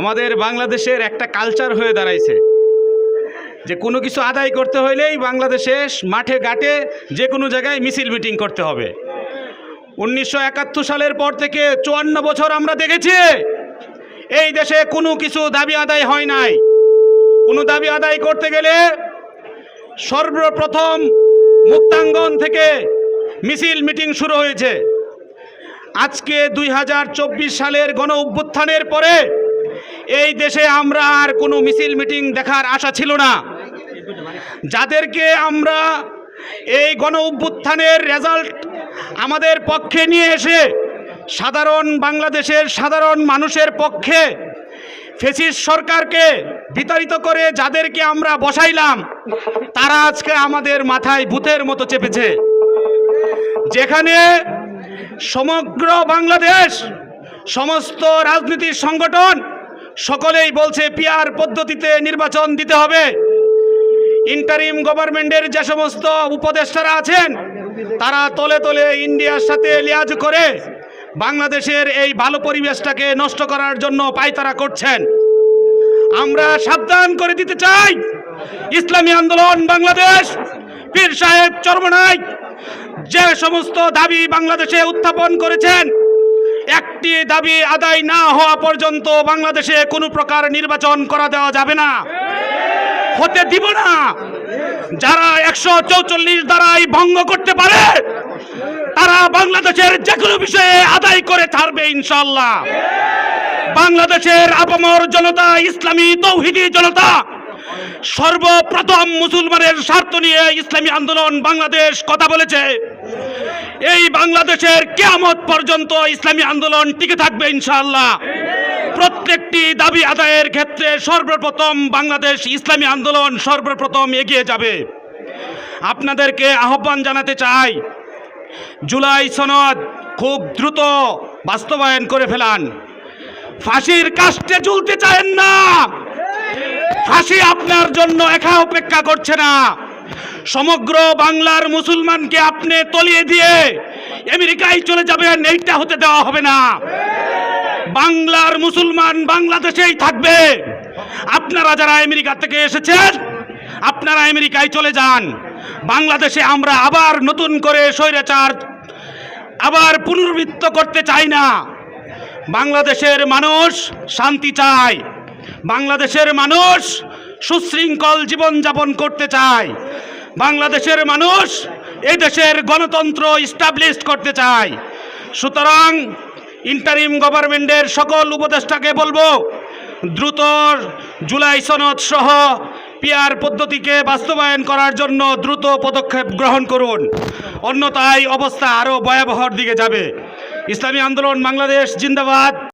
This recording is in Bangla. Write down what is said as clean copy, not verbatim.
আমাদের বাংলাদেশের একটা কালচার হয়ে দাঁড়াইছে যে কোনো কিছু আদায় করতে হইলেই বাংলাদেশে মাঠে ঘাটে যে কোনো জায়গায় মিছিল মিটিং করতে হবে। 1971 সালের পর থেকে 54 বছর আমরা দেখেছি এই দেশে কোনো কিছু দাবি আদায় হয় নাই। কোনো দাবি আদায় করতে গেলে সর্বপ্রথম মুক্তাঙ্গন থেকে মিছিল মিটিং শুরু হয়েছে। আজকে 2024 সালের গণ অভ্যুত্থানের পরে এই দেশে আমরা আর কোনো মিছিল মিটিং দেখার আশা ছিল না। যাদেরকে আমরা এই গণ অভ্যুত্থানের রেজাল্ট আমাদের পক্ষে নিয়ে এসে সাধারণ বাংলাদেশের সাধারণ মানুষের পক্ষে ফ্যাসিস্ট সরকারকে বিতাড়িত করে যাদেরকে আমরা বসাইলাম তারা আজকে আমাদের মাথায় ভূতের মতো চেপেছে। যেখানে সমগ্র বাংলাদেশ সমস্ত রাজনৈতিক সংগঠন সকলেই বলছে পিআর পদ্ধতিতে নির্বাচন দিতে হবে। ইন্টারিম গভর্নমেন্টের যে সমস্ত উপদেষ্টারা আছেন তারা তলে তলে ইন্ডিয়ার সাথে লিয়াজ করে বাংলাদেশের এই ভালো পরিবেশটাকে নষ্ট করার জন্য পায়তারা করছেন। আমরা সাবধান করে দিতে চাই, ইসলামী আন্দোলন বাংলাদেশ, পীর সাহেব চরমনাই যে সমস্ত দাবি বাংলাদেশে উত্থাপন করেছেন, একটি দাবি আদায় না হওয়া পর্যন্ত বাংলাদেশে কোনো প্রকার নির্বাচন করা দেওয়া যাবে না, হতে দিব না। যারা 144 দ্বারাই ভঙ্গ করতে পারে তারা বাংলাদেশের যে কোনো বিষয়ে আদায় করে ছাড়বে ইনশাআল্লাহ। বাংলাদেশের আপামর জনতা, ইসলামী তৌহিদি জনতা সর্বপ্রথম মুসলমানের স্বার্থ নিয়ে ইসলামী আন্দোলন বাংলাদেশ কথা বলেছে। এই বাংলাদেশের কিয়ামত পর্যন্ত ইসলামী আন্দোলন টিকে থাকবে ইনশাআল্লাহ। প্রত্যেকটি দাবি আদায়ের ক্ষেত্রে সর্বপ্রথম বাংলাদেশ ইসলামী আন্দোলন সর্বপ্রথম এগিয়ে যাবে। আপনাদেরকে আহ্বান জানাতে চাই, জুলাই সনদ খুব দ্রুত বাস্তবায়ন করে ফেলান। ফাঁসির কাস্টে ঝুলতে চান না, ফাঁসি আপনার জন্য একা অপেক্ষা করছে না। সমগ্র বাংলার মুসলমানকে আপনি তলিয়ে দিয়ে আমেরিকায় চলে যাবেন, এইটা হতে দেওয়া হবে না। বাংলার মুসলমান বাংলাদেশেই থাকবে। আপনারা যারা আমেরিকা থেকে এসেছেন আপনারা আমেরিকায় চলে যান। বাংলাদেশে আমরা আবার নতুন করে স্বৈরাচার আবার পুনরাবৃত্ত করতে চাই না। বাংলাদেশের মানুষ শান্তি চায়, বাংলাদেশের মানুষ সুশৃঙ্খল জীবনযাপন করতে চায়, বাংলাদেশের মানুষ এই দেশের গণতন্ত্র ইস্টাবলিশ করতে চায়। সুতরাং ইন্টারিম গভর্নমেন্টের সকল উপদেষ্টাকে বলবো দ্রুত জুলাই সনদ সহ পিআর পদ্ধতিকে বাস্তবায়ন করার জন্য দ্রুত পদক্ষেপ গ্রহণ করুন, অন্যথায় অবস্থা আরও ভয়াবহর দিকে যাবে। ইসলামী আন্দোলন বাংলাদেশ জিন্দাবাদ।